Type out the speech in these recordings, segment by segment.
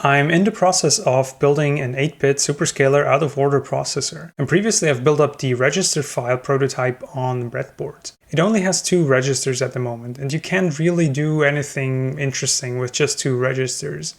I'm in the process of building an 8-bit Superscalar out-of-order processor, and previously I've built up the register file prototype on breadboard. It only has 2 registers at the moment, and you can't really do anything interesting with just 2 registers.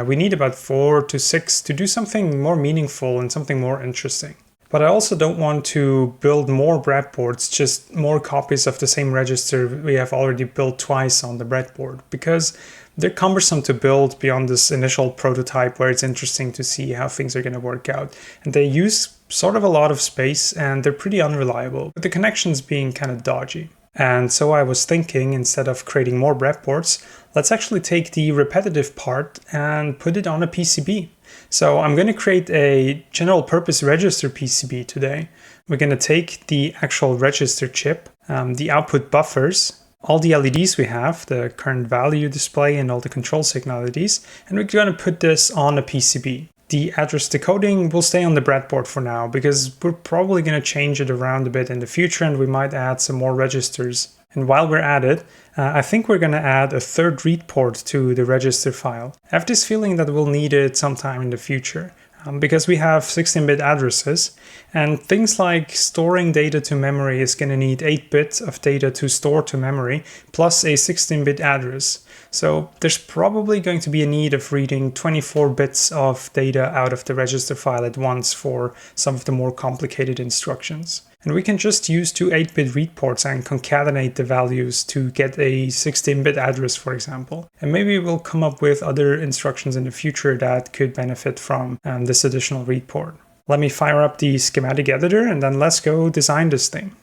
We need about 4 to 6 to do something more meaningful and something more interesting. But I also don't want to build more breadboards, just more copies of the same register we have already built twice on the breadboard, because they're cumbersome to build beyond this initial prototype where it's interesting to see how things are going to work out. And they use sort of a lot of space and they're pretty unreliable, with the connections being kind of dodgy. And so I was thinking, instead of creating more breadboards, let's actually take the repetitive part and put it on a PCB. So I'm going to create a general purpose register PCB today. We're going to take the actual register chip, the output buffers, all the LEDs we have, the current value display and all the control signal LEDs, and we're going to put this on a PCB. The address decoding will stay on the breadboard for now because we're probably going to change it around a bit in the future and we might add some more registers. And while we're at it, I think we're going to add a third read port to the register file. I have this feeling that we'll need it sometime in the future. Because we have 16-bit addresses, and things like storing data to memory is going to need 8 bits of data to store to memory, plus a 16-bit address. So there's probably going to be a need of reading 24 bits of data out of the register file at once for some of the more complicated instructions. And we can just use 2 8-bit read ports and concatenate the values to get a 16-bit address, for example. And maybe we'll come up with other instructions in the future that could benefit from this additional read port. Let me fire up the schematic editor and then let's go design this thing.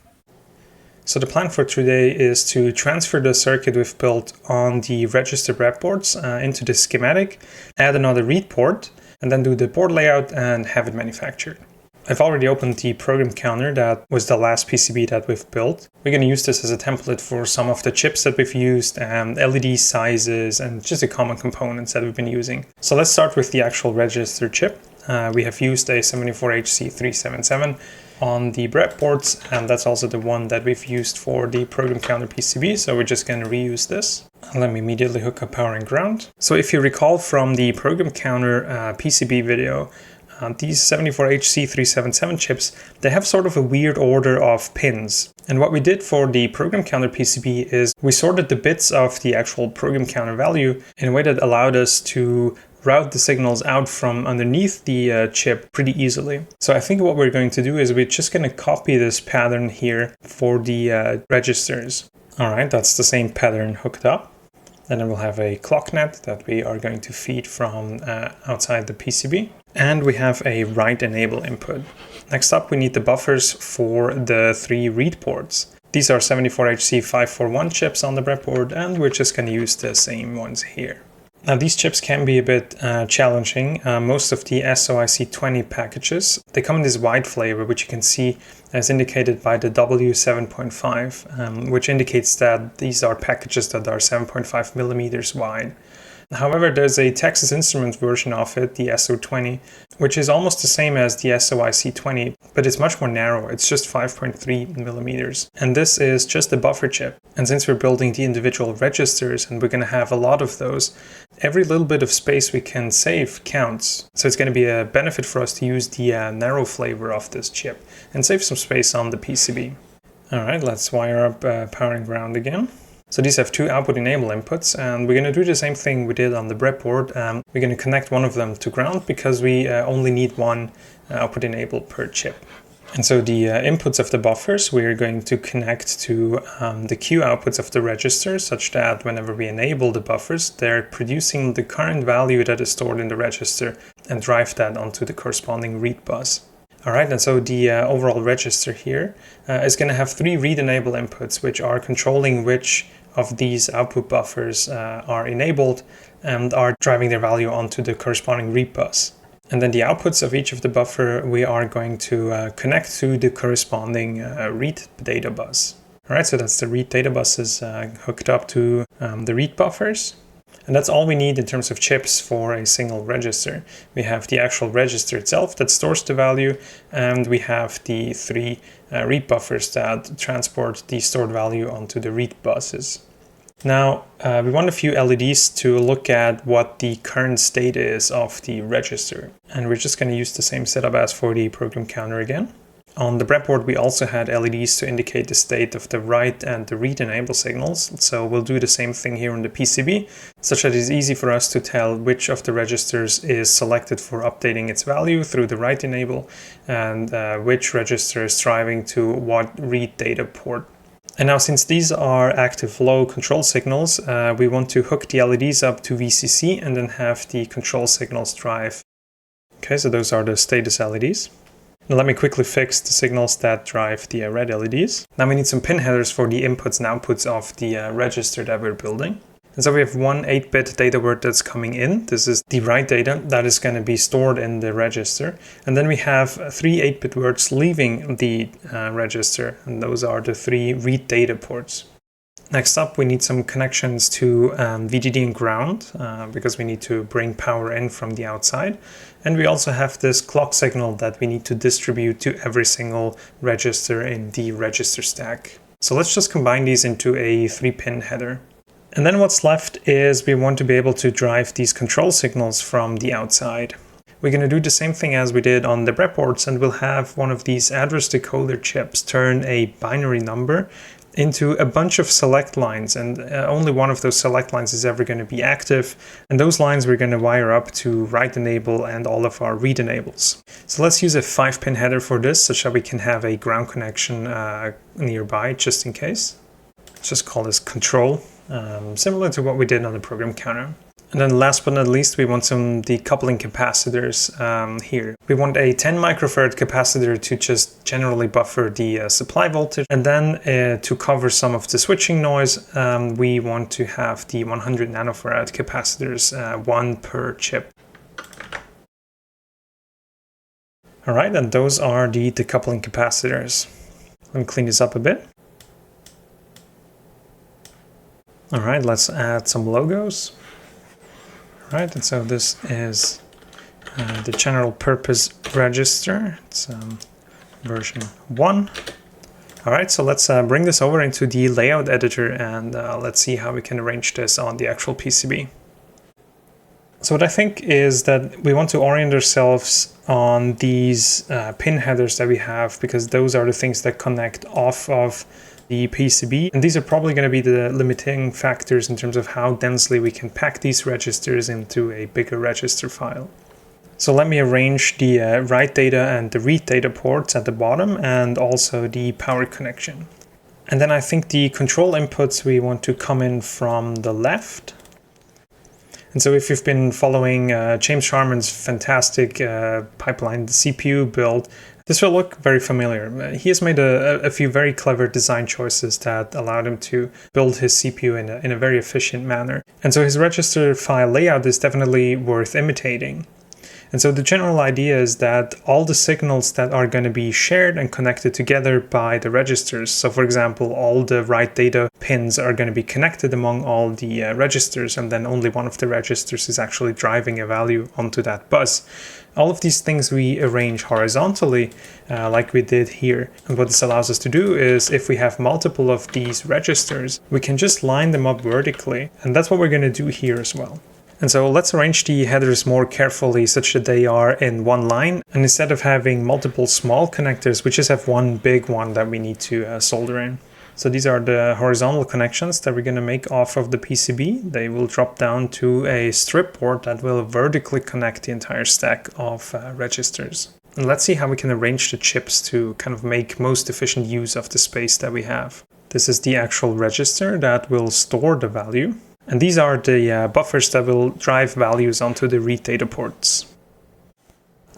So the plan for today is to transfer the circuit we've built on the register breadboards into the schematic, add another read port, and then do the board layout and have it manufactured. I've already opened the program counter that was the last PCB that we've built. We're going to use this as a template for some of the chips that we've used, LED sizes, and just the common components that we've been using. So let's start with the actual register chip. We have used a 74HC377 on the breadboards, and that's also the one that we've used for the program counter PCB, so we're just going to reuse this. Let me immediately hook up power and ground. So if you recall from the program counter PCB video, these 74HC377 chips, they have sort of a weird order of pins. And what we did for the program counter PCB is we sorted the bits of the actual program counter value in a way that allowed us to route the signals out from underneath the chip pretty easily. So I think what we're going to do is we're just going to copy this pattern here for the registers. All right, that's the same pattern hooked up. And then we'll have a clock net that we are going to feed from outside the PCB. And we have a write enable input. Next up, we need the buffers for the 3 read ports. These are 74HC541 chips on the breadboard, and we're just going to use the same ones here. Now these chips can be a bit challenging. Most of the SOIC20 packages, they come in this white flavor, which you can see as indicated by the W7.5, which indicates that these are packages that are 7.5 millimeters wide. However, there's a Texas Instruments version of it, the SO20, which is almost the same as the SOIC20, but it's much more narrow. It's just 5.3 millimeters. And this is just a buffer chip. And since we're building the individual registers and we're going to have a lot of those, every little bit of space we can save counts. So it's going to be a benefit for us to use the narrow flavor of this chip and save some space on the PCB. All right, let's wire up power and ground again. So these have 2 output enable inputs, and we're going to do the same thing we did on the breadboard. We're going to connect one of them to ground because we only need 1 output enable per chip. And so the inputs of the buffers, we're going to connect to the Q outputs of the register, such that whenever we enable the buffers, they're producing the current value that is stored in the register and drive that onto the corresponding read bus. All right, and so the overall register here is going to have 3 read enable inputs, which are controlling which of these output buffers are enabled and are driving their value onto the corresponding read bus. And then the outputs of each of the buffer, we are going to connect to the corresponding read data bus. All right, so that's the read data buses hooked up to the read buffers. And that's all we need in terms of chips for a single register. We have the actual register itself that stores the value, and we have the 3 read buffers that transport the stored value onto the read buses. Now, we want a few LEDs to look at what the current state is of the register. And we're just going to use the same setup as for the program counter again. On the breadboard, we also had LEDs to indicate the state of the write and the read enable signals. So we'll do the same thing here on the PCB, such that it's easy for us to tell which of the registers is selected for updating its value through the write enable and which register is driving to what read data port. And now, since these are active low control signals, we want to hook the LEDs up to VCC and then have the control signals drive. Okay, so those are the status LEDs. Now let me quickly fix the signals that drive the red LEDs. Now we need some pin headers for the inputs and outputs of the register that we're building. And so we have one 8-bit data word that's coming in. This is the write data that is going to be stored in the register. And then we have 3 8-bit words leaving the register, and those are the 3 read data ports. Next up, we need some connections to VDD and ground because we need to bring power in from the outside. And we also have this clock signal that we need to distribute to every single register in the register stack. So let's just combine these into a 3-pin header. And then what's left is we want to be able to drive these control signals from the outside. We're going to do the same thing as we did on the breadboards, and we'll have one of these address decoder chips turn a binary number into a bunch of select lines, and only one of those select lines is ever going to be active, and those lines we're going to wire up to write enable and all of our read enables. So let's use a 5-pin header for this, such that we can have a ground connection nearby just in case. Let's just call this control, similar to what we did on the program counter. And then last but not least, we want some decoupling capacitors here. We want a 10 microfarad capacitor to just generally buffer the supply voltage. And then to cover some of the switching noise, we want to have the 100 nanofarad capacitors, 1 per chip. All right, and those are the decoupling capacitors. Let me clean this up a bit. All right, let's add some logos. Right, and so this is the general purpose register. It's version 1. All right, so let's bring this over into the layout editor and let's see how we can arrange this on the actual PCB. So what I think is that we want to orient ourselves on these pin headers that we have, because those are the things that connect off of the PCB, and these are probably going to be the limiting factors in terms of how densely we can pack these registers into a bigger register file. So let me arrange the write data and the read data ports at the bottom, and also the power connection. And then I think the control inputs we want to come in from the left. And so if you've been following James Sharman's fantastic pipeline, the CPU build, this will look very familiar. He has made a few very clever design choices that allowed him to build his CPU in a very efficient manner. And so his register file layout is definitely worth imitating. And so the general idea is that all the signals that are going to be shared and connected together by the registers. So for example, all the write data pins are going to be connected among all the registers, and then only one of the registers is actually driving a value onto that bus. All of these things we arrange horizontally, like we did here. And what this allows us to do is, if we have multiple of these registers, we can just line them up vertically. And that's what we're going to do here as well. And so let's arrange the headers more carefully such that they are in one line. And instead of having multiple small connectors, we just have one big one that we need to solder in. So these are the horizontal connections that we're going to make off of the PCB. They will drop down to a strip board that will vertically connect the entire stack of registers. And let's see how we can arrange the chips to kind of make most efficient use of the space that we have. This is the actual register that will store the value. And these are the buffers that will drive values onto the read data ports.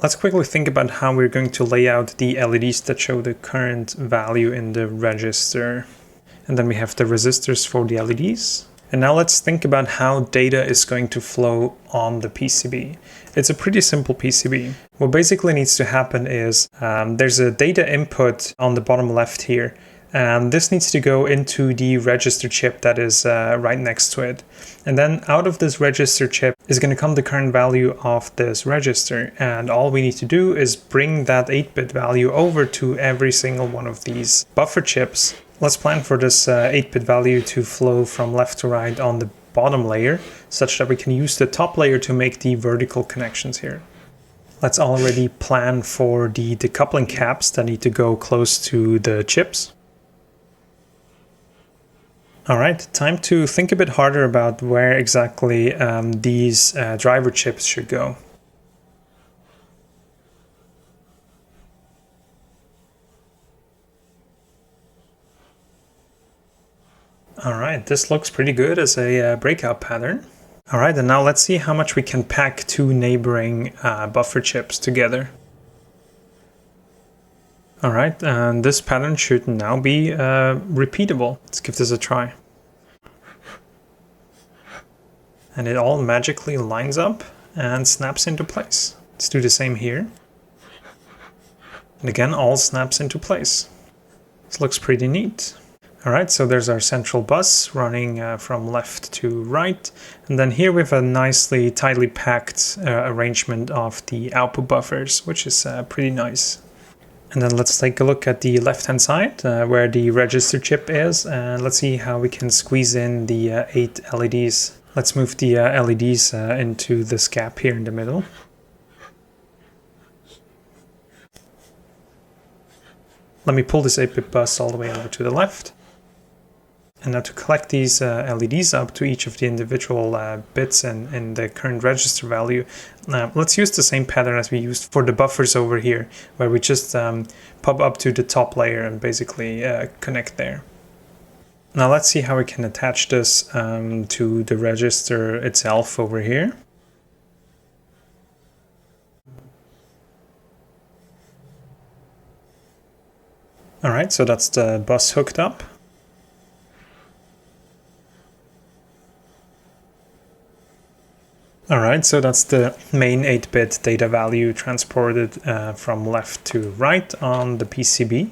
Let's quickly think about how we're going to lay out the LEDs that show the current value in the register. And then we have the resistors for the LEDs. And now let's think about how data is going to flow on the PCB. It's a pretty simple PCB. What basically needs to happen is there's a data input on the bottom left here And this needs to go into the register chip that is right next to it. And then out of this register chip is going to come the current value of this register. And all we need to do is bring that 8-bit value over to every single one of these buffer chips. Let's plan for this 8-bit value to flow from left to right on the bottom layer, such that we can use the top layer to make the vertical connections here. Let's already plan for the decoupling caps that need to go close to the chips. All right, time to think a bit harder about where exactly these driver chips should go. All right, this looks pretty good as a breakout pattern. All right, and now let's see how much we can pack two neighboring buffer chips together. All right, and this pattern should now be repeatable. Let's give this a try. And it all magically lines up and snaps into place. Let's do the same here. And again, all snaps into place. This looks pretty neat. All right, so there's our central bus running from left to right. And then here we have a nicely tightly packed arrangement of the output buffers, which is pretty nice. And then let's take a look at the left-hand side where the register chip is. And let's see how we can squeeze in the 8 LEDs. Let's move the LEDs into this gap here in the middle. Let me pull this 8-bit bus all the way over to the left. And now to collect these LEDs up to each of the individual bits and the current register value, let's use the same pattern as we used for the buffers over here, where we just pop up to the top layer and basically connect there. Now let's see how we can attach this to the register itself over here. All right, so that's the bus hooked up. Alright, so that's the main 8-bit data value transported from left to right on the PCB.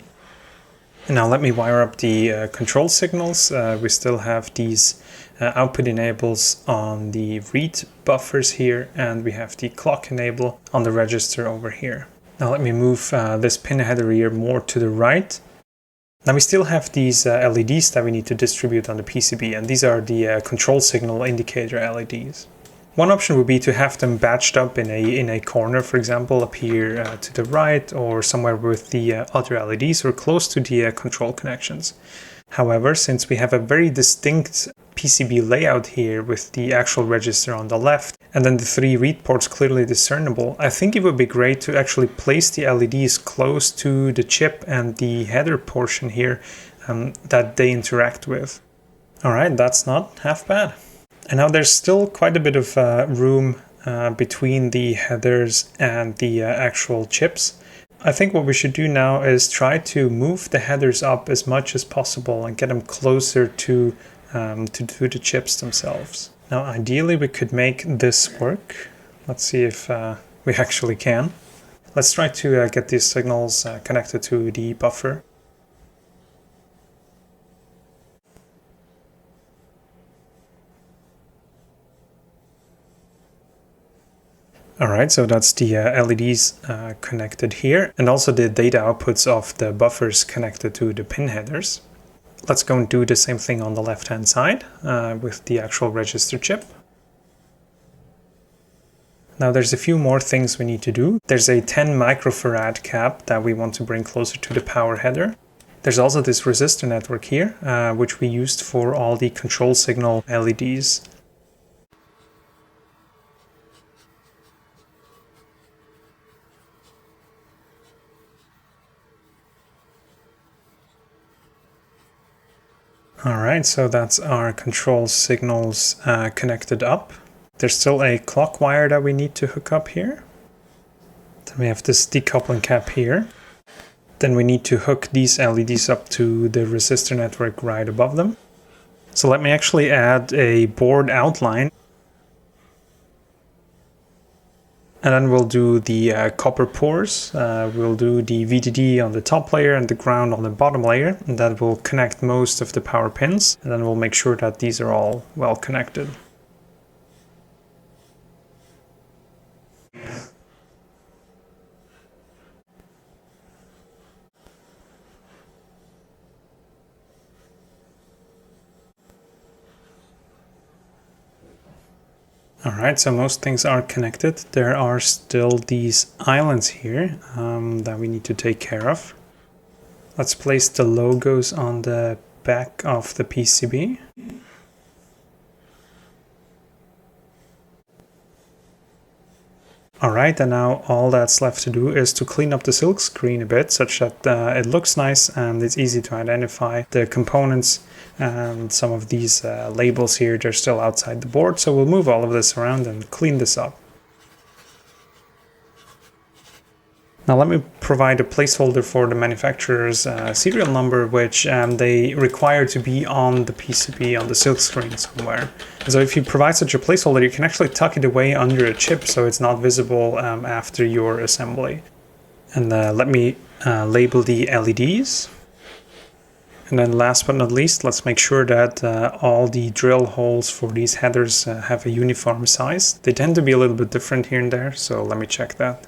And now let me wire up the control signals. We still have these output enables on the read buffers here, and we have the clock enable on the register over here. Now let me move this pin header here more to the right. Now we still have these LEDs that we need to distribute on the PCB, and these are the control signal indicator LEDs. One option would be to have them batched up in a corner, for example, up here to the right, or somewhere with the other LEDs or close to the control connections. However, since we have a very distinct PCB layout here with the actual register on the left, and then the 3 read ports clearly discernible, I think it would be great to actually place the LEDs close to the chip and the header portion here that they interact with. Alright, that's not half bad. And now there's still quite a bit of room between the headers and the actual chips. I think what we should do now is try to move the headers up as much as possible and get them closer to the chips themselves. Now ideally we could make this work. Let's see if we actually can. Let's try to get these signals connected to the buffer. Alright, so that's the LEDs connected here, and also the data outputs of the buffers connected to the pin headers. Let's go and do the same thing on the left-hand side with the actual register chip. Now there's a few more things we need to do. There's a 10 microfarad cap that we want to bring closer to the power header. There's also this resistor network here, which we used for all the control signal LEDs. Alright, so that's our control signals connected up. There's still a clock wire that we need to hook up here. Then we have this decoupling cap here. Then we need to hook these LEDs up to the resistor network right above them. So let me actually add a board outline. And then we'll do the copper pores. We'll do the VDD on the top layer and the ground on the bottom layer. And that will connect most of the power pins. And then we'll make sure that these are all well connected. Alright, so most things are connected. There are still these islands here that we need to take care of. Let's place the logos on the back of the PCB. Alright, and now all that's left to do is to clean up the silk screen a bit, such that it looks nice and it's easy to identify the components. And some of these labels here, they're still outside the board, so we'll move all of this around and clean this up. Now let me provide a placeholder for the manufacturer's serial number, which they require to be on the PCB on the silk screen somewhere. So if you provide such a placeholder, you can actually tuck it away under a chip so it's not visible after your assembly. And let me label the LEDs. And then last but not least, let's make sure that all the drill holes for these headers have a uniform size. They tend to be a little bit different here and there, so let me check that.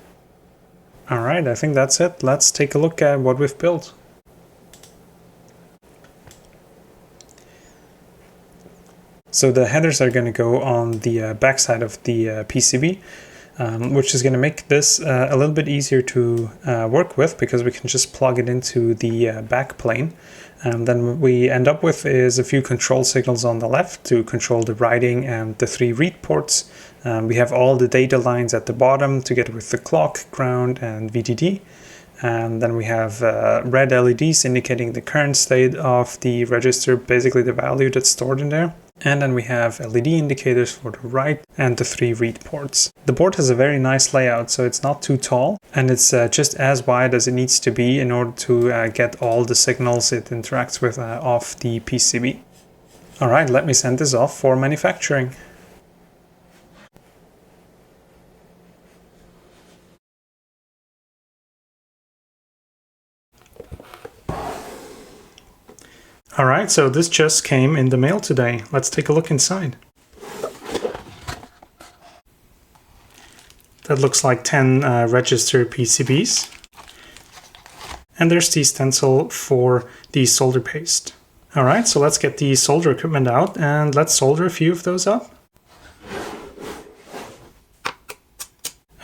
Alright, I think that's it. Let's take a look at what we've built. So the headers are going to go on the backside of the PCB, which is going to make this a little bit easier to work with, because we can just plug it into the back plane. And then what we end up with is a few control signals on the left to control the writing and the 3 read ports. We have all the data lines at the bottom together with the clock, ground, and VDD. And then we have red LEDs indicating the current state of the register, basically the value that's stored in there. And then we have LED indicators for the write and the 3 read ports. The board has a very nice layout, so it's not too tall, and it's just as wide as it needs to be in order to get all the signals it interacts with off the PCB. Alright, let me send this off for manufacturing. Alright, so this just came in the mail today. Let's take a look inside. That looks like 10 registered PCBs. And there's the stencil for the solder paste. Alright, so let's get the solder equipment out and let's solder a few of those up.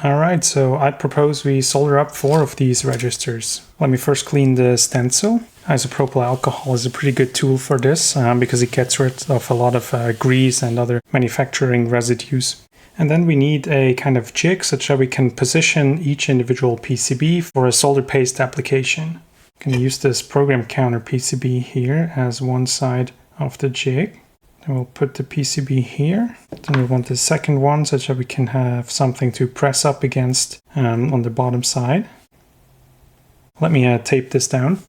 Alright, so I propose we solder up 4 of these registers. Let me first clean the stencil. Isopropyl alcohol is a pretty good tool for this because it gets rid of a lot of grease and other manufacturing residues. And then we need a kind of jig such that we can position each individual PCB for a solder paste application. I'm going to use this program counter PCB here as one side of the jig. Then we'll put the PCB here. Then we want the second one such that we can have something to press up against on the bottom side. Let me tape this down.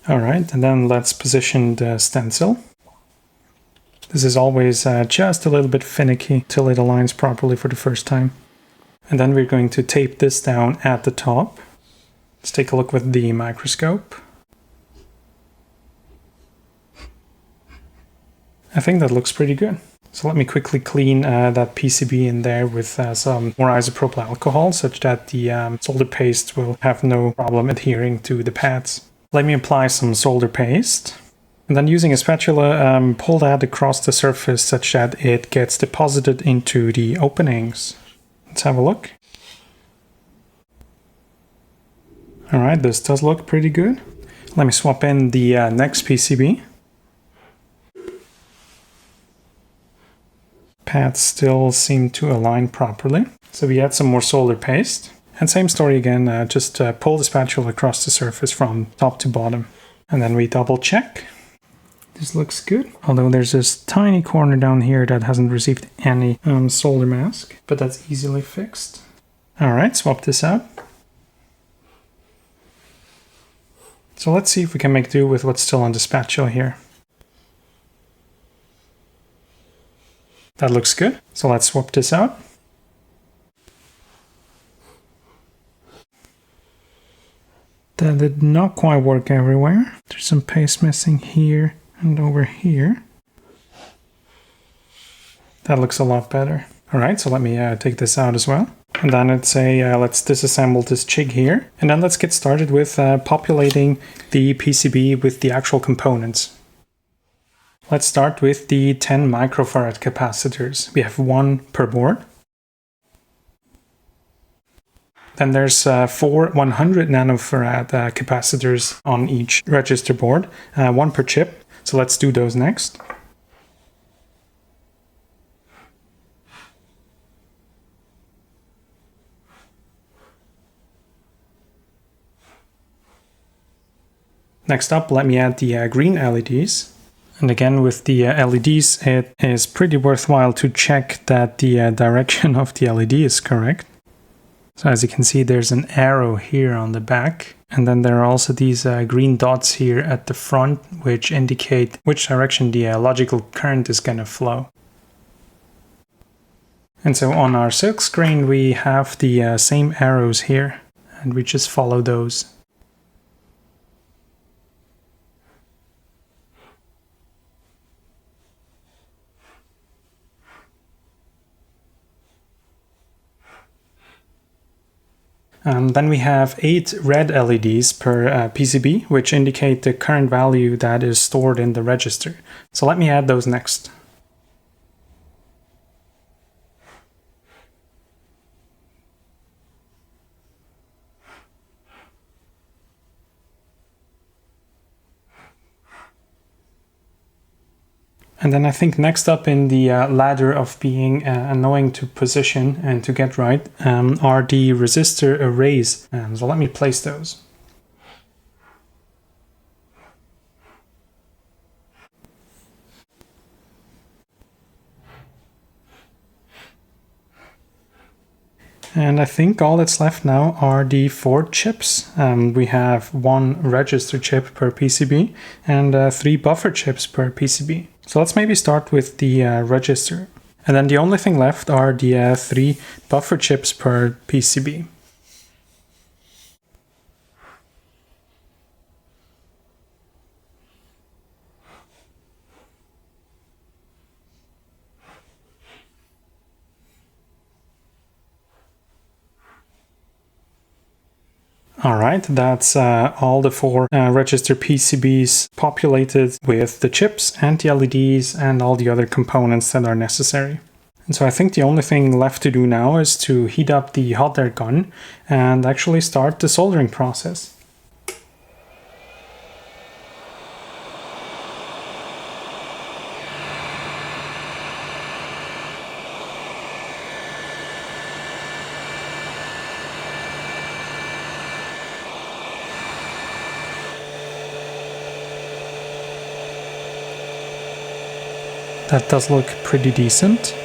Alright, and then let's position the stencil. This is always just a little bit finicky till it aligns properly for the first time. And then we're going to tape this down at the top. Let's take a look with the microscope. I think that looks pretty good. So let me quickly clean that PCB in there with some more isopropyl alcohol such that the solder paste will have no problem adhering to the pads. Let me apply some solder paste. And then using a spatula, pull that across the surface such that it gets deposited into the openings. Let's have a look. Alright, this does look pretty good. Let me swap in the next PCB. Pads still seem to align properly. So we add some more solder paste. And same story again, just pull the spatula across the surface from top to bottom. And then we double check. This looks good. Although there's this tiny corner down here that hasn't received any solder mask, but that's easily fixed. Alright, swap this out. So let's see if we can make do with what's still on the spatula here. That looks good. So let's swap this out. That did not quite work everywhere. There's some paste missing here and over here. That looks a lot better. All right, so let me take this out as well. And then let's say, let's disassemble this jig here. And then let's get started with populating the PCB with the actual components. Let's start with the 10 microfarad capacitors. We have one per board. Then there's 4 100 nanofarad capacitors on each register board, one per chip. So let's do those next. Next up, let me add the green LEDs. And again, with the LEDs, it is pretty worthwhile to check that the direction of the LED is correct. So as you can see, there's an arrow here on the back. And then there are also these green dots here at the front, which indicate which direction the logical current is going to flow. And so on our silk screen, we have the same arrows here, and we just follow those. Then we have 8 red LEDs per PCB, which indicate the current value that is stored in the register. So let me add those next. And then I think next up in the ladder of being annoying to position and to get right are the resistor arrays. So let me place those. And I think all that's left now are the 4 chips. We have 1 register chip per PCB and 3 buffer chips per PCB. So let's maybe start with the register. And then the only thing left are the 3 buffer chips per PCB. Alright, that's all the 4 register PCBs populated with the chips and the LEDs and all the other components that are necessary. And so I think the only thing left to do now is to heat up the hot air gun and actually start the soldering process. That does look pretty decent.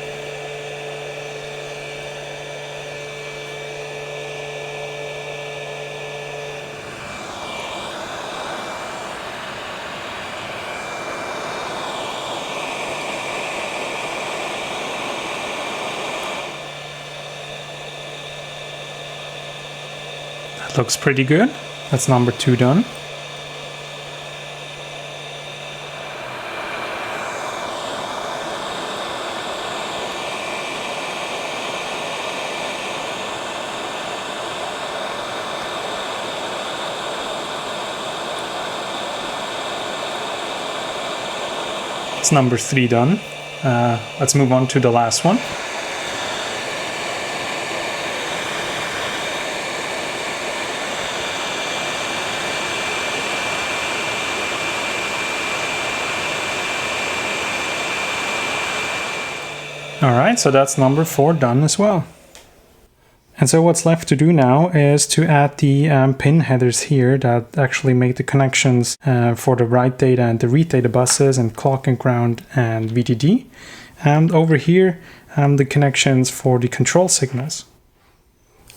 That looks pretty good. That's number 2 done. It's number 3 done. Let's move on to the last one. Alright, so that's number 4 done as well. And so what's left to do now is to add the pin headers here that actually make the connections for the write data and the read data buses and clock and ground and VDD. And over here, the connections for the control signals.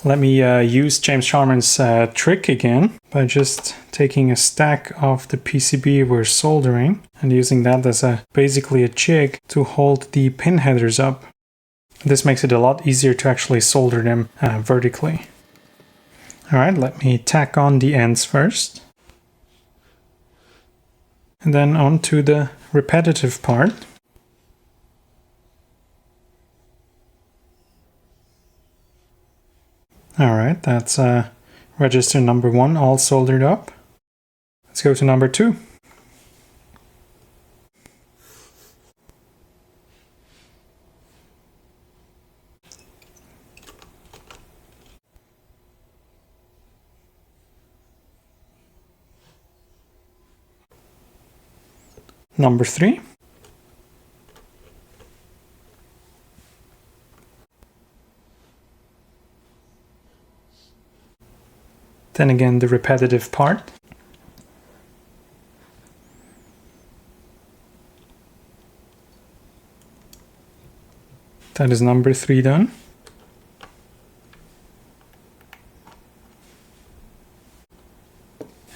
Let me use James Sharman's trick again by just taking a stack of the PCB we're soldering and using that as basically a jig to hold the pin headers up. This makes it a lot easier to actually solder them vertically. Alright, let me tack on the ends first. And then onto the repetitive part. Alright, that's register number 1 all soldered up. Let's go to number 2. Number 3. Then again the repetitive part. That is number 3 done.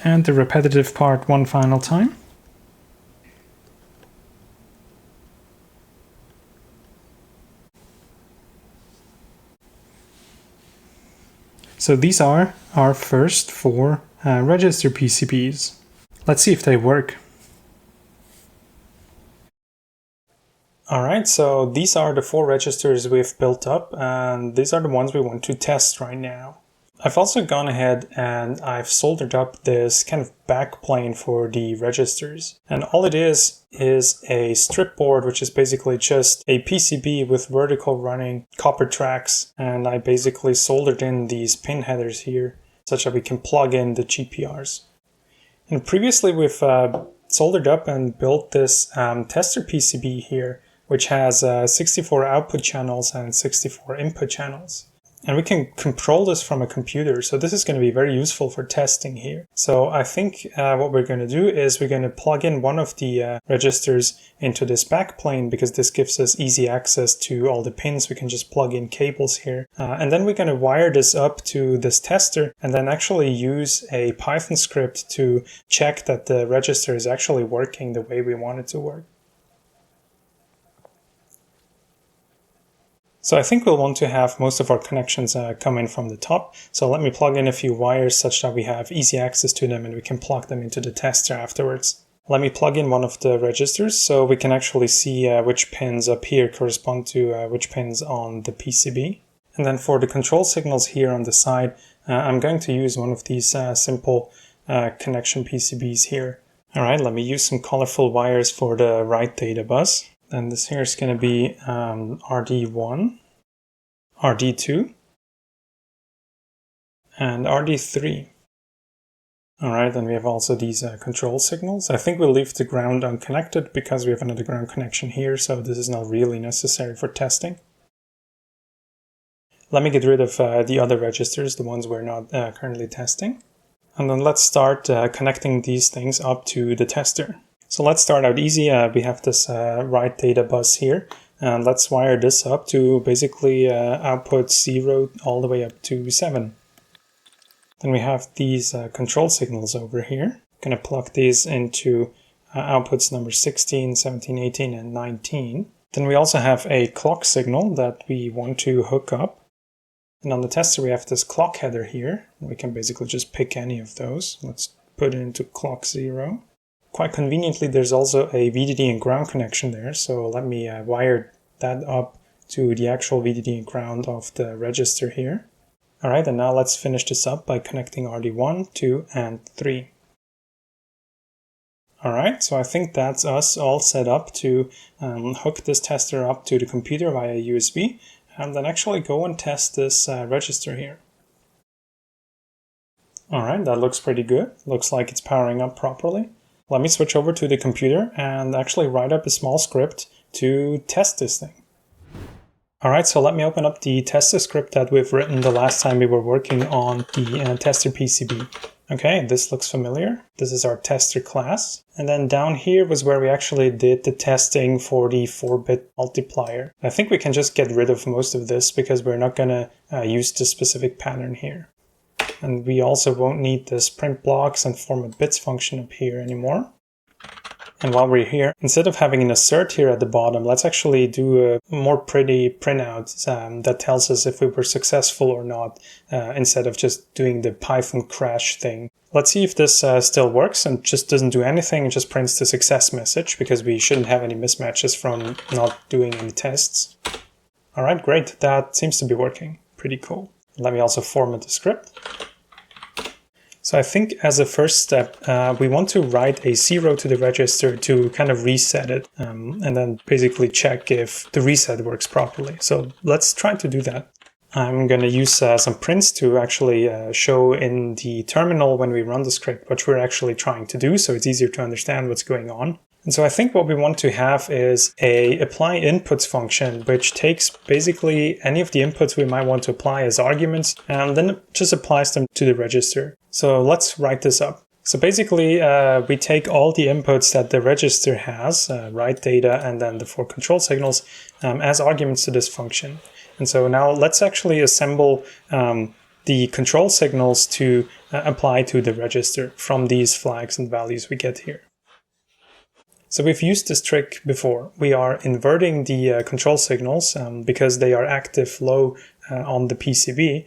And the repetitive part one final time. So these are our first 4 register PCBs. Let's see if they work. Alright, so these are the 4 registers we've built up, and these are the ones we want to test right now. I've also gone ahead and I've soldered up this kind of back plane for the registers. And all it is a strip board, which is basically just a PCB with vertical running copper tracks. And I basically soldered in these pin headers here such that we can plug in the GPRs. And previously we've soldered up and built this tester PCB here, which has 64 output channels and 64 input channels. And we can control this from a computer, so this is going to be very useful for testing here. So I think what we're going to do is we're going to plug in one of the registers into this back plane, because this gives us easy access to all the pins. We can just plug in cables here. And then we're going to wire this up to this tester and then actually use a Python script to check that the register is actually working the way we want it to work. So I think we'll want to have most of our connections come in from the top. So let me plug in a few wires such that we have easy access to them and we can plug them into the tester afterwards. Let me plug in one of the registers so we can actually see which pins up here correspond to which pins on the PCB. And then for the control signals here on the side, I'm going to use one of these simple connection PCBs here. Alright, let me use some colorful wires for the right data bus. Then this here is going to be RD1, RD2, and RD3. Alright, then we have also these control signals. I think we'll leave the ground unconnected because we have another ground connection here, so this is not really necessary for testing. Let me get rid of the other registers, the ones we're not currently testing. And then let's start connecting these things up to the tester. So let's start out easy. We have this write data bus here, and let's wire this up to basically output 0 all the way up to 7. Then we have these control signals over here. Going to plug these into outputs number 16, 17, 18, and 19. Then we also have a clock signal that we want to hook up. And on the tester we have this clock header here. We can basically just pick any of those. Let's put it into clock 0. Quite conveniently, there's also a VDD and ground connection there, so let me wire that up to the actual VDD and ground of the register here. Alright, and now let's finish this up by connecting RD1, 2, and 3. Alright, so I think that's us all set up to hook this tester up to the computer via USB, and then actually go and test this register here. Alright, that looks pretty good. Looks like it's powering up properly. Let me switch over to the computer and actually write up a small script to test this thing. Alright, so let me open up the tester script that we've written the last time we were working on the tester PCB. Okay, this looks familiar. This is our tester class. And then down here was where we actually did the testing for the 4-bit multiplier. I think we can just get rid of most of this because we're not going to use the specific pattern here. And we also won't need this print blocks and format bits function up here anymore. And while we're here, instead of having an assert here at the bottom, let's actually do a more pretty printout that tells us if we were successful or not, instead of just doing the Python crash thing. Let's see if this still works and just doesn't do anything and just prints the success message, because we shouldn't have any mismatches from not doing any tests. All right, great. That seems to be working. Pretty cool. Let me also format the script. So I think as a first step, we want to write a 0 to the register to kind of reset it, and then basically check if the reset works properly. So let's try to do that. I'm going to use some prints to actually show in the terminal when we run the script what we're actually trying to do, so it's easier to understand what's going on. And so I think what we want to have is a apply inputs function, which takes basically any of the inputs we might want to apply as arguments, and then it just applies them to the register. So let's write this up. So basically, we take all the inputs that the register has, write data, and then the 4 control signals as arguments to this function. And so now let's actually assemble the control signals to apply to the register from these flags and values we get here. So we've used this trick before. We are inverting the control signals because they are active low on the PCB.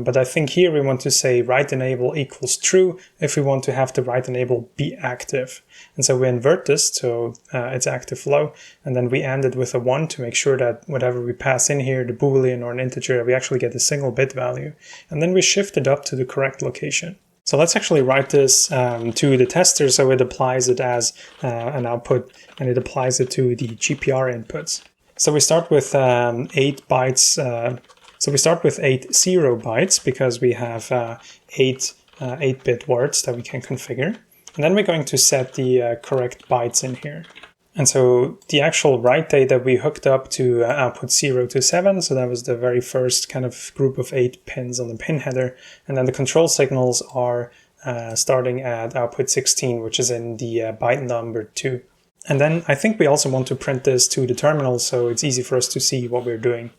But I think here we want to say write enable equals true if we want to have the write enable be active. And so we invert this so it's active low, and then we end it with a 1 to make sure that whatever we pass in here, the Boolean or an integer, we actually get a single bit value. And then we shift it up to the correct location. So let's actually write this to the tester so it applies it as an output, and it applies it to the GPR inputs. So we start with 8 bytes. So we start with 8 0 bytes because we have 8 8-bit words that we can configure. And then we're going to set the correct bytes in here. And so the actual write data we hooked up to output 0 to 7. So that was the very first kind of group of 8 pins on the pin header. And then the control signals are starting at output 16, which is in the byte number 2. And then I think we also want to print this to the terminal so it's easy for us to see what we're doing.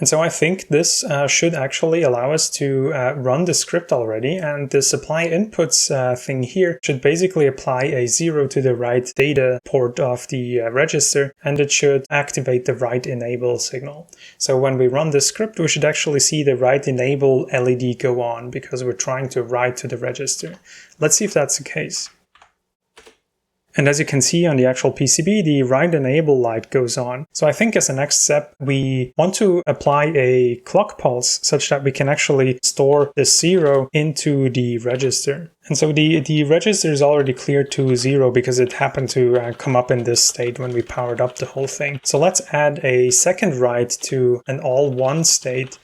And so I think this should actually allow us to run the script already, and this apply inputs thing here should basically apply a 0 to the write data port of the register, and it should activate the write enable signal. So when we run this script, we should actually see the write enable LED go on because we're trying to write to the register. Let's see if that's the case. And as you can see on the actual PCB, the write enable light goes on. So I think as a next step, we want to apply a clock pulse such that we can actually store the 0 into the register. And so the register is already cleared to 0 because it happened to come up in this state when we powered up the whole thing. So let's add a second write to an all 1 state,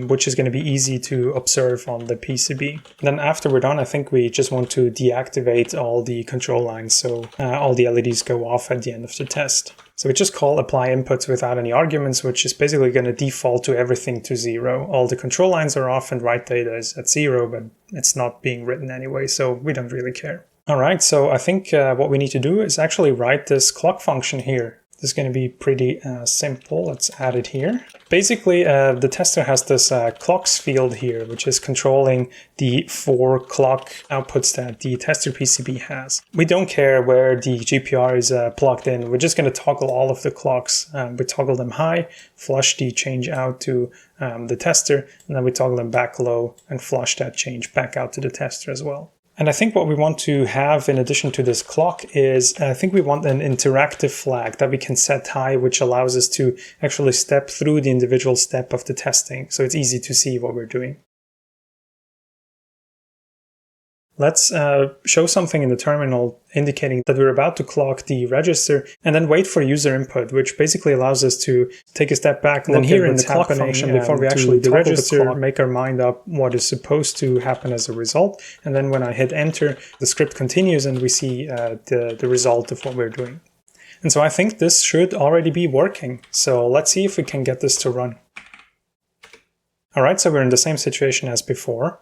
which is going to be easy to observe on the PCB. Then after we're done, I think we just want to deactivate all the control lines so all the LEDs go off at the end of the test. So we just call apply inputs without any arguments, which is basically going to default to everything to 0. All the control lines are off and write data is at 0, but it's not being written anyway, so we don't really care. All right, so I think what we need to do is actually write this clock function here. This is going to be pretty simple. Let's add it here. Basically, the tester has this clocks field here, which is controlling the 4 clock outputs that the tester PCB has. We don't care where the GPR is plugged in. We're just going to toggle all of the clocks. We toggle them high, flush the change out to the tester, and then we toggle them back low and flush that change back out to the tester as well. And I think what we want to have in addition to this clock is, I think we want an interactive flag that we can set high, which allows us to actually step through the individual step of the testing. So it's easy to see what we're doing. Let's show something in the terminal indicating that we're about to clock the register and then wait for user input, which basically allows us to take a step back and then here in the clock function before we actually register, the clock, make our mind up what is supposed to happen as a result. And then when I hit enter, the script continues and we see the result of what we're doing. And so I think this should already be working. So let's see if we can get this to run. All right, so we're in the same situation as before.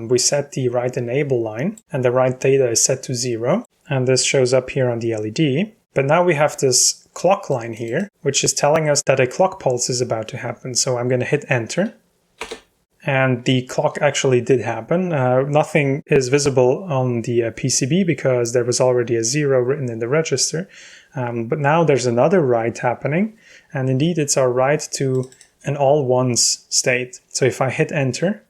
We set the write enable line and the write data is set to 0. And this shows up here on the LED. But now we have this clock line here, which is telling us that a clock pulse is about to happen. So I'm going to hit enter. And the clock actually did happen. Nothing is visible on the PCB because there was already a 0 written in the register. But now there's another write happening. And indeed, it's our write to an all ones state. So if I hit enter,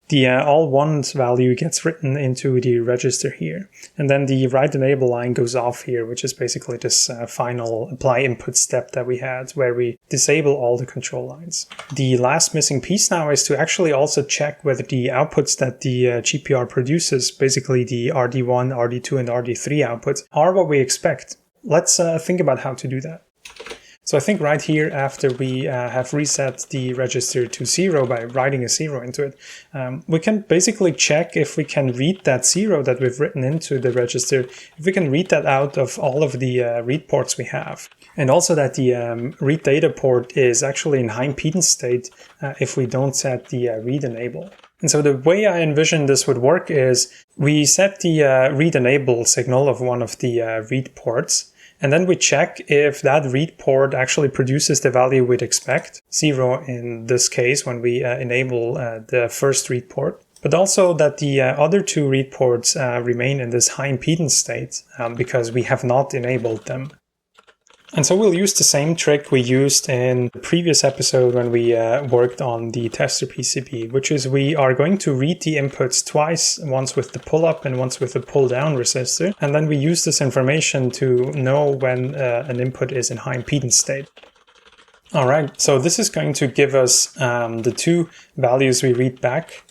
the all ones value gets written into the register here. And then the write enable line goes off here, which is basically this final apply input step that we had where we disable all the control lines. The last missing piece now is to actually also check whether the outputs that the GPR produces, basically the RD1, RD2, and RD3 outputs, are what we expect. Let's think about how to do that. So I think right here, after we have reset the register to 0 by writing a 0 into it, we can basically check if we can read that 0 that we've written into the register, if we can read that out of all of the read ports we have. And also that the read data port is actually in high impedance state if we don't set the read enable. And so the way I envision this would work is we set the read enable signal of one of the read ports. And then we check if that read port actually produces the value we'd expect, 0 in this case when we enable the first read port, but also that the other two read ports remain in this high impedance state because we have not enabled them. And so we'll use the same trick we used in the previous episode when we worked on the tester PCB, which is we are going to read the inputs twice, once with the pull-up and once with the pull-down resistor. And then we use this information to know when an input is in high impedance state. All right, so this is going to give us the two values we read back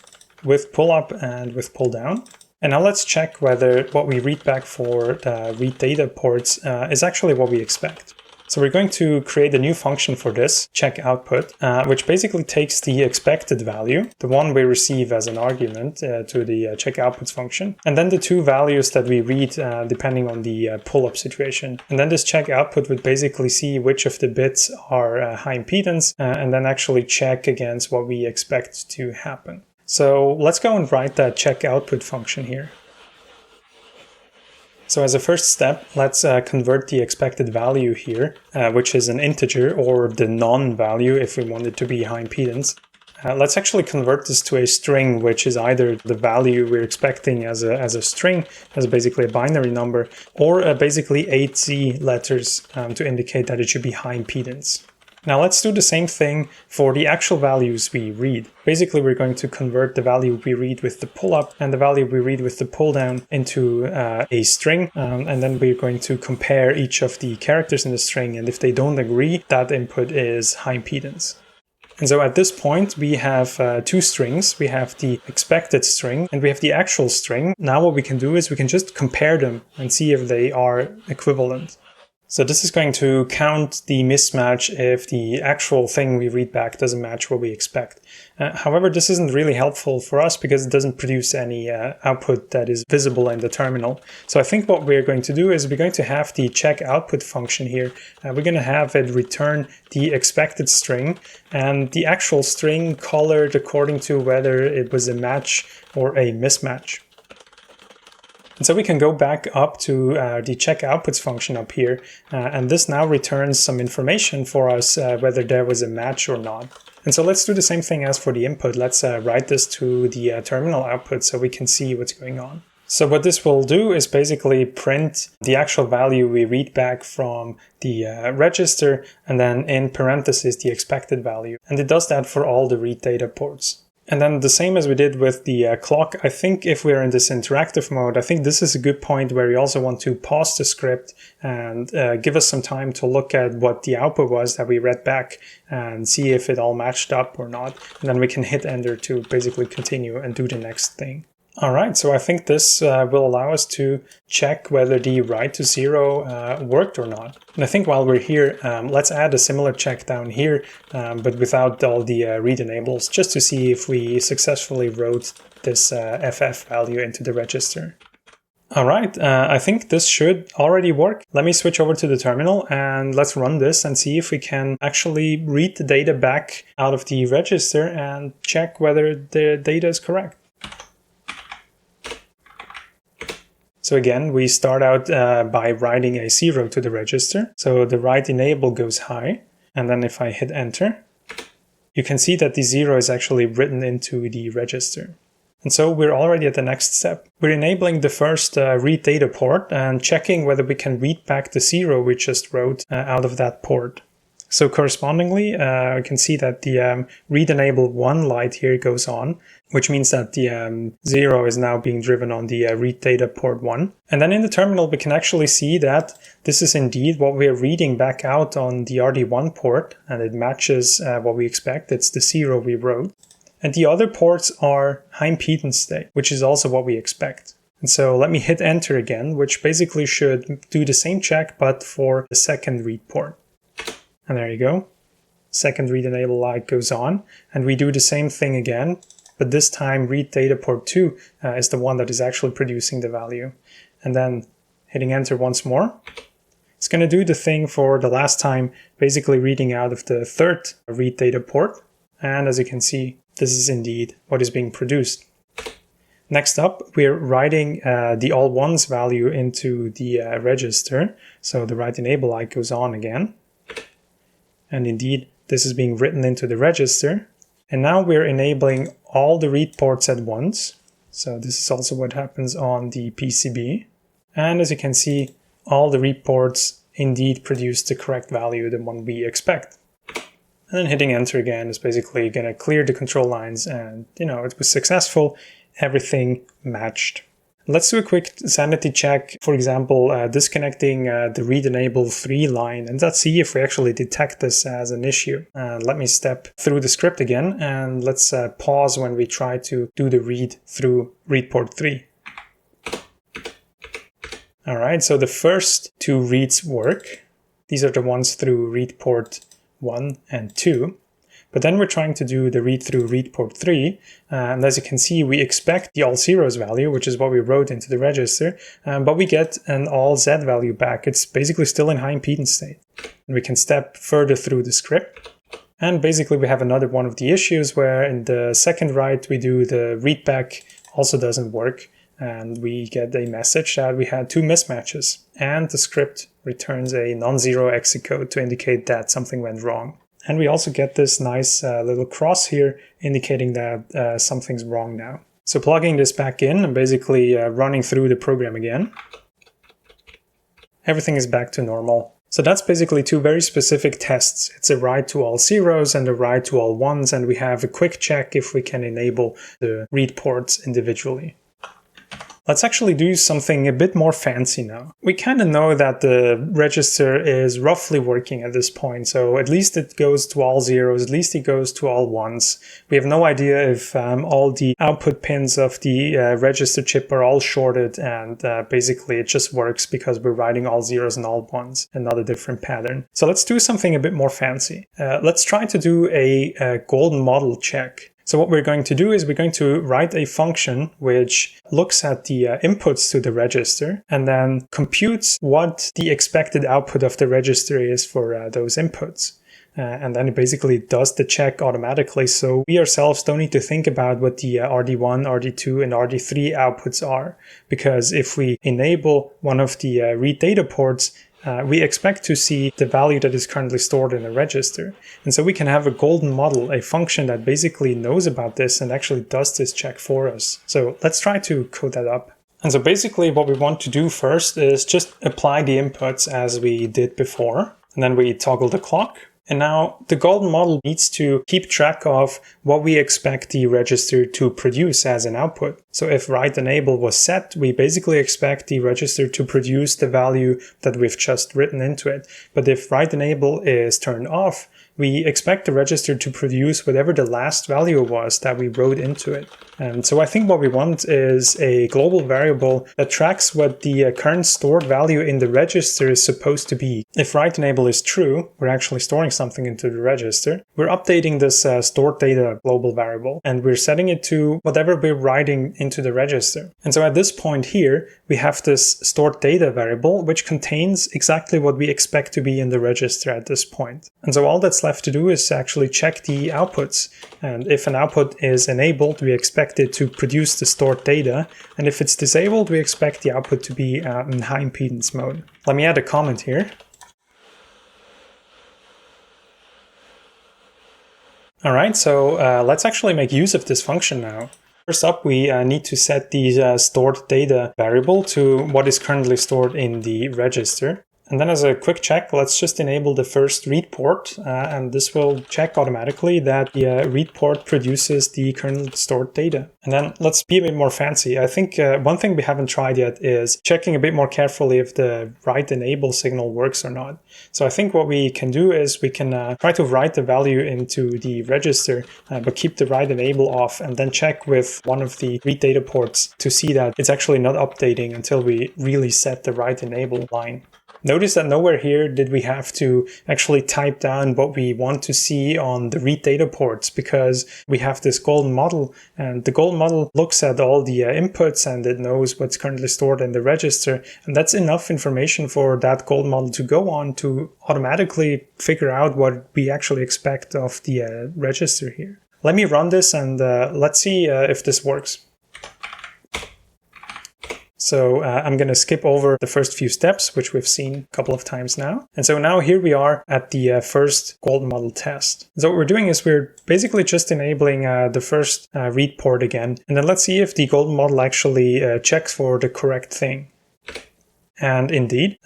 with pull-up and with pull-down. And now let's check whether what we read back for the read data ports is actually what we expect. So we're going to create a new function for this, check output, which basically takes the expected value, the one we receive as an argument to the check outputs function, and then the two values that we read depending on the pull-up situation. And then this check output would basically see which of the bits are high impedance and then actually check against what we expect to happen. So let's go and write that check output function here. So as a first step, let's convert the expected value here, which is an integer or the non-value if we want it to be high impedance. Let's actually convert this to a string, which is either the value we're expecting as a string, as basically a binary number, or basically 8Z letters to indicate that it should be high impedance. Now let's do the same thing for the actual values we read. Basically, we're going to convert the value we read with the pull-up and the value we read with the pull-down into a string. And then we're going to compare each of the characters in the string. And if they don't agree, that input is high impedance. And so at this point, we have two strings. We have the expected string and we have the actual string. Now what we can do is we can just compare them and see if they are equivalent. So this is going to count the mismatch if the actual thing we read back doesn't match what we expect. However, this isn't really helpful for us because it doesn't produce any output that is visible in the terminal. So I think what we're going to do is we're going to have the check output function here. We're going to have it return the expected string and the actual string colored according to whether it was a match or a mismatch. And so we can go back up to the check outputs function up here, and this now returns some information for us whether there was a match or not. And so let's do the same thing as for the input. Let's write this to the terminal output so we can see what's going on. So what this will do is basically print the actual value we read back from the register, and then in parentheses the expected value. And it does that for all the read data ports. And then the same as we did with the clock, I think if we're in this interactive mode, I think this is a good point where we also want to pause the script and give us some time to look at what the output was that we read back and see if it all matched up or not. And then we can hit enter to basically continue and do the next thing. All right, so I think this will allow us to check whether the write to 0 worked or not. And I think while we're here, let's add a similar check down here, but without all the read enables, just to see if we successfully wrote this FF value into the register. All right, I think this should already work. Let me switch over to the terminal and let's run this and see if we can actually read the data back out of the register and check whether the data is correct. So again, we start out by writing a 0 to the register. So the write enable goes high. And then if I hit enter, you can see that the 0 is actually written into the register. And so we're already at the next step. We're enabling the first read data port and checking whether we can read back the 0 we just wrote out of that port. So correspondingly, I can see that the read enable 1 light here goes on, which means that the 0 is now being driven on the read data port 1. And then in the terminal, we can actually see that this is indeed what we're reading back out on the RD1 port, and it matches what we expect. It's the 0 we wrote. And the other ports are high impedance state, which is also what we expect. And so let me hit enter again, which basically should do the same check, but for the second read port. And there you go. Second read enable light goes on, and we do the same thing again, but this time read data port 2 is the one that is actually producing the value. And then hitting enter once more. It's going to do the thing for the last time, basically reading out of the third read data port. And as you can see, this is indeed what is being produced. Next up, we're writing the all ones value into the register. So the write enable light goes on again. And indeed, this is being written into the register. And now we're enabling all the read ports at once. So this is also what happens on the PCB. And as you can see, all the read ports indeed produce the correct value, the one we expect. And then hitting enter again is basically going to clear the control lines, and it was successful. Everything matched. Let's do a quick sanity check, for example, disconnecting the read enable 3 line, and let's see if we actually detect this as an issue. Let me step through the script again, and let's pause when we try to do the read through read port 3. All right, so the first 2 reads work. These are the ones through read port 1 and 2. But then we're trying to do the read through read port 3, and as you can see, we expect the all zeros value, which is what we wrote into the register, but we get an all Z value back. It's basically still in high impedance state. And we can step further through the script, and basically we have another one of the issues where in the second write we do the read back, also doesn't work, and we get a message that we had 2 mismatches, and the script returns a non-zero exit code to indicate that something went wrong. And we also get this nice little cross here indicating that something's wrong now. So plugging this back in and basically running through the program again, everything is back to normal. So that's basically 2 very specific tests. It's a write to all zeros and a write to all ones, and we have a quick check if we can enable the read ports individually. Let's actually do something a bit more fancy now. We kind of know that the register is roughly working at this point, so at least it goes to all zeros, at least it goes to all ones. We have no idea if all the output pins of the register chip are all shorted, and basically it just works because we're writing all zeros and all ones and not a different pattern. So let's do something a bit more fancy. Let's try to do a golden model check. So what we're going to do is we're going to write a function which looks at the inputs to the register and then computes what the expected output of the register is for those inputs. And then it basically does the check automatically, so we ourselves don't need to think about what the RD1, RD2, and RD3 outputs are, because if we enable one of the read data ports, we expect to see the value that is currently stored in a register. And so we can have a golden model, a function that basically knows about this and actually does this check for us. So let's try to code that up. And so basically what we want to do first is just apply the inputs as we did before. And then we toggle the clock. And now the golden model needs to keep track of what we expect the register to produce as an output. So if write enable was set, we basically expect the register to produce the value that we've just written into it. But if write enable is turned off, we expect the register to produce whatever the last value was that we wrote into it. And so I think what we want is a global variable that tracks what the current stored value in the register is supposed to be. If write enable is true, we're actually storing something into the register. We're updating this stored data global variable, and we're setting it to whatever we're writing into the register. And so at this point here, we have this stored data variable, which contains exactly what we expect to be in the register at this point. And so all that's left to do is actually check the outputs. And if an output is enabled, we expect it to produce the stored data. And if it's disabled, we expect the output to be in high impedance mode. Let me add a comment here. All right, so let's actually make use of this function now. First up, we need to set the stored data variable to what is currently stored in the register. And then as a quick check, let's just enable the first read port, and this will check automatically that the read port produces the currently stored data. And then let's be a bit more fancy. I think one thing we haven't tried yet is checking a bit more carefully if the write enable signal works or not. So I think what we can do is we can try to write the value into the register, but keep the write enable off, and then check with one of the read data ports to see that it's actually not updating until we really set the write enable line. Notice that nowhere here did we have to actually type down what we want to see on the read data ports, because we have this golden model, and the golden model looks at all the inputs and it knows what's currently stored in the register. And that's enough information for that golden model to go on to automatically figure out what we actually expect of the register here. Let me run this and let's see if this works. So I'm going to skip over the first few steps, which we've seen a couple of times now. And so now here we are at the first golden model test. So what we're doing is we're basically just enabling the first read port again. And then let's see if the golden model actually checks for the correct thing. And indeed,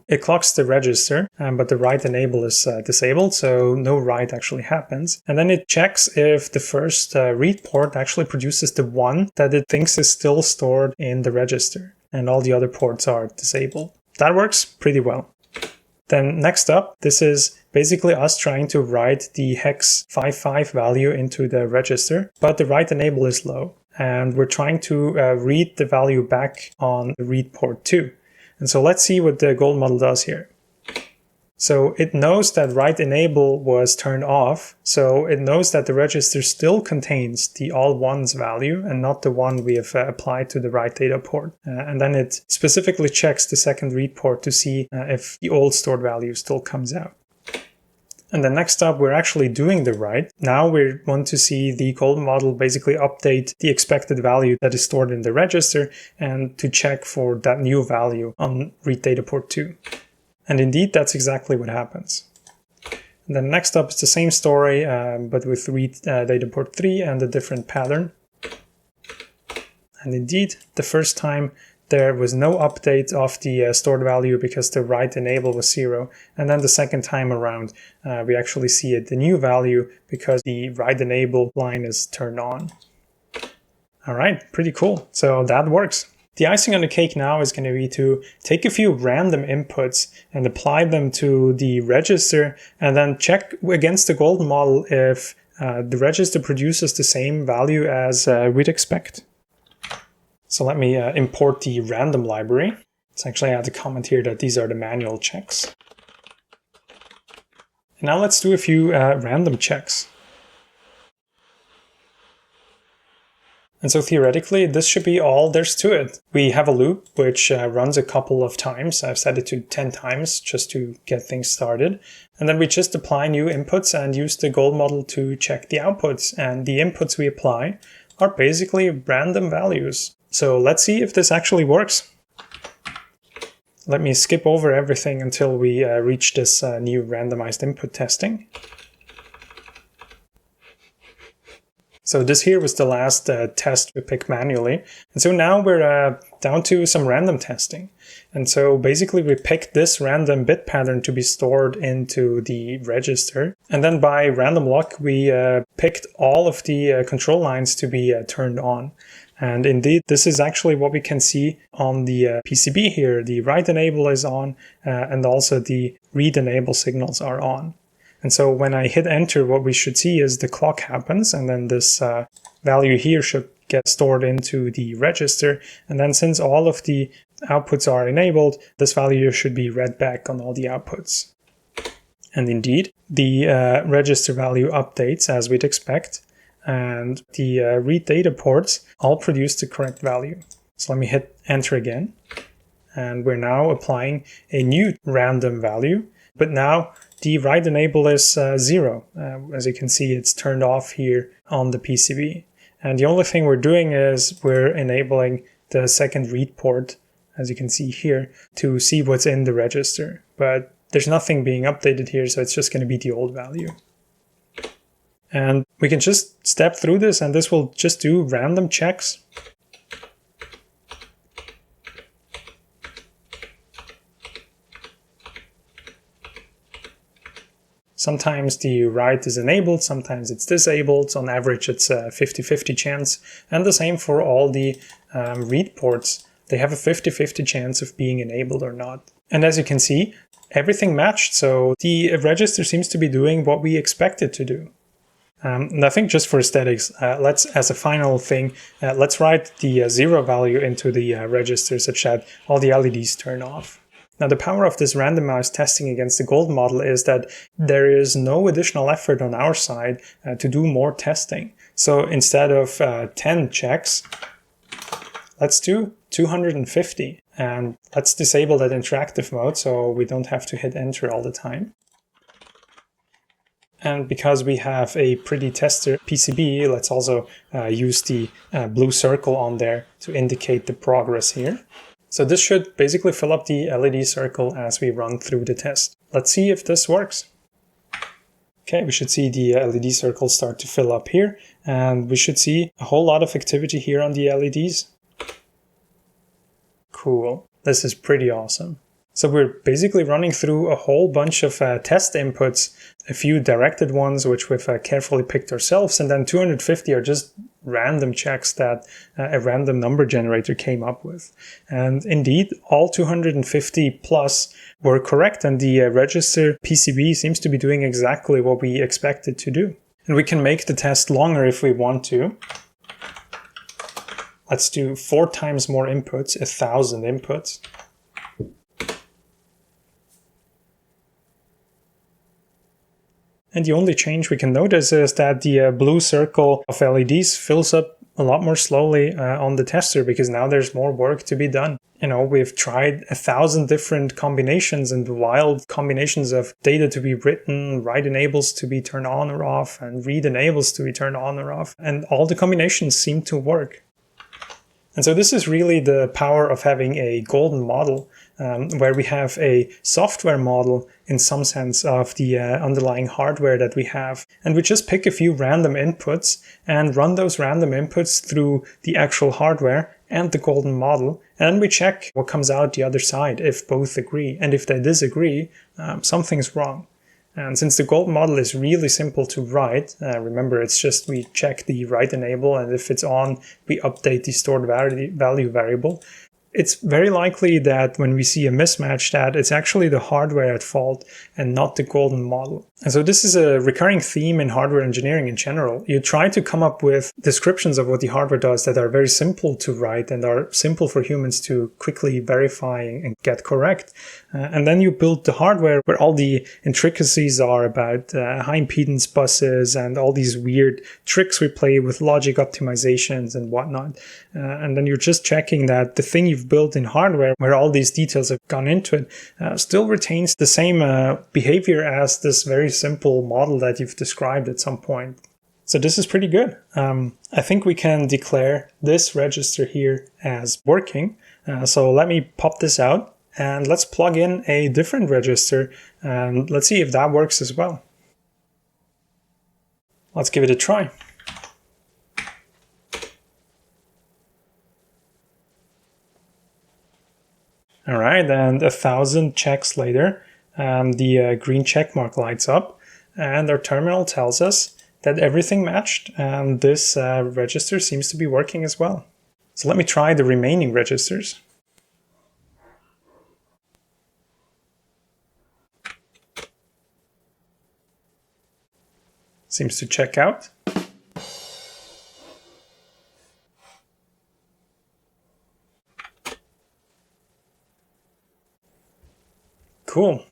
it clocks the register, but the write enable is disabled, so no write actually happens. And then it checks if the first read port actually produces the one that it thinks is still stored in the register, and all the other ports are disabled. That works pretty well. Then next up, this is basically us trying to write the hex 55 value into the register, but the write enable is low, and we're trying to read the value back on the read port 2. And so let's see what the golden model does here. So it knows that write enable was turned off. So it knows that the register still contains the all ones value and not the one we have applied to the write data port. And then it specifically checks the second read port to see if the old stored value still comes out. And then next up, we're actually doing the write. Now we want to see the golden model basically update the expected value that is stored in the register and to check for that new value on read data port 2. And indeed, that's exactly what happens. And then next up is the same story, but with read data port 3 and a different pattern. And indeed, the first time there was no update of the stored value because the write enable was 0. And then the second time around, we actually see the new value because the write enable line is turned on. All right, pretty cool. So that works. The icing on the cake now is going to be to take a few random inputs and apply them to the register and then check against the golden model if the register produces the same value as we'd expect. So let me import the random library. Let's actually add a comment here that these are the manual checks. And now let's do a few random checks. And so theoretically, this should be all there's to it. We have a loop which runs a couple of times. I've set it to 10 times just to get things started. And then we just apply new inputs and use the gold model to check the outputs. And the inputs we apply are basically random values. So let's see if this actually works. Let me skip over everything until we reach this new randomized input testing. So this here was the last test we picked manually. And so now we're down to some random testing. And so basically we picked this random bit pattern to be stored into the register. And then by random luck, we picked all of the control lines to be turned on. And indeed, this is actually what we can see on the PCB here. The write enable is on, and also the read enable signals are on. And so when I hit enter, what we should see is the clock happens, and then this value here should get stored into the register. And then since all of the outputs are enabled, this value should be read back on all the outputs. And indeed, the register value updates as we'd expect, and the read data ports all produce the correct value. So let me hit enter again. And we're now applying a new random value, but now the write enable is 0. As you can see, it's turned off here on the PCB. And the only thing we're doing is we're enabling the second read port, as you can see here, to see what's in the register. But there's nothing being updated here, so it's just going to be the old value. And we can just step through this, and this will just do random checks. Sometimes the write is enabled, sometimes it's disabled. On average, it's a 50-50 chance. And the same for all the read ports. They have a 50-50 chance of being enabled or not. And as you can see, everything matched. So the register seems to be doing what we expect it to do. And I think just for aesthetics, as a final thing, let's write the 0 value into the register such that all the LEDs turn off. Now, the power of this randomized testing against the gold model is that there is no additional effort on our side to do more testing. So instead of 10 checks, let's do 250. And let's disable that interactive mode so we don't have to hit enter all the time. And because we have a pretty tester PCB, let's also use the blue circle on there to indicate the progress here. So this should basically fill up the LED circle as we run through the test. Let's see if this works. Okay, we should see the LED circle start to fill up here, and we should see a whole lot of activity here on the LEDs. Cool. This is pretty awesome. So we're basically running through a whole bunch of test inputs, a few directed ones, which we've carefully picked ourselves, and then 250 are just random checks that a random number generator came up with. And indeed, all 250 plus were correct, and the register PCB seems to be doing exactly what we expect it to do. And we can make the test longer if we want to. Let's do 4 times more inputs, 1,000 inputs. And the only change we can notice is that the blue circle of LEDs fills up a lot more slowly on the tester, because now there's more work to be done. You know, we've tried 1,000 different combinations and wild combinations of data to be written, write enables to be turned on or off, and read enables to be turned on or off. And all the combinations seem to work. And so this is really the power of having a golden model, where we have a software model in some sense of the underlying hardware that we have. And we just pick a few random inputs and run those random inputs through the actual hardware and the golden model. And we check what comes out the other side if both agree. And if they disagree, something's wrong. And since the golden model is really simple to write, remember it's just we check the write enable, and if it's on, we update the stored value variable. It's very likely that when we see a mismatch, that it's actually the hardware at fault and not the golden model. And so this is a recurring theme in hardware engineering in general. You try to come up with descriptions of what the hardware does that are very simple to write and are simple for humans to quickly verify and get correct. And then you build the hardware where all the intricacies are about high impedance buses and all these weird tricks we play with logic optimizations and whatnot. And then you're just checking that the thing you've built in hardware, where all these details have gone into it, still retains the same behavior as this very simple model that you've described at some point. So this is pretty good. I think we can declare this register here as working. So let me pop this out and let's plug in a different register and let's see if that works as well. Let's give it a try. All right, and 1,000 checks later, the green check mark lights up, and our terminal tells us that everything matched, and this register seems to be working as well. So let me try the remaining registers. Seems to check out. Cool.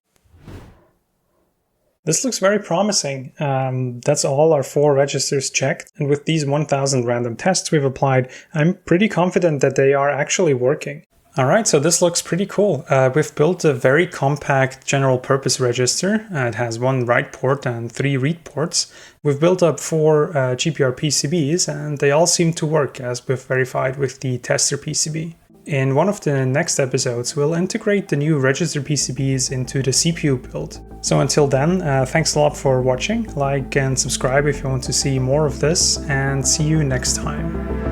This looks very promising. That's all our 4 registers checked. And with these 1000 random tests we've applied, I'm pretty confident that they are actually working. All right, so this looks pretty cool. We've built a very compact general purpose register. It has 1 write port and 3 read ports. We've built up 4 GPR PCBs, and they all seem to work, as we've verified with the tester PCB. In one of the next episodes, we'll integrate the new register PCBs into the CPU build. So until then, thanks a lot for watching. Like and subscribe if you want to see more of this, and see you next time.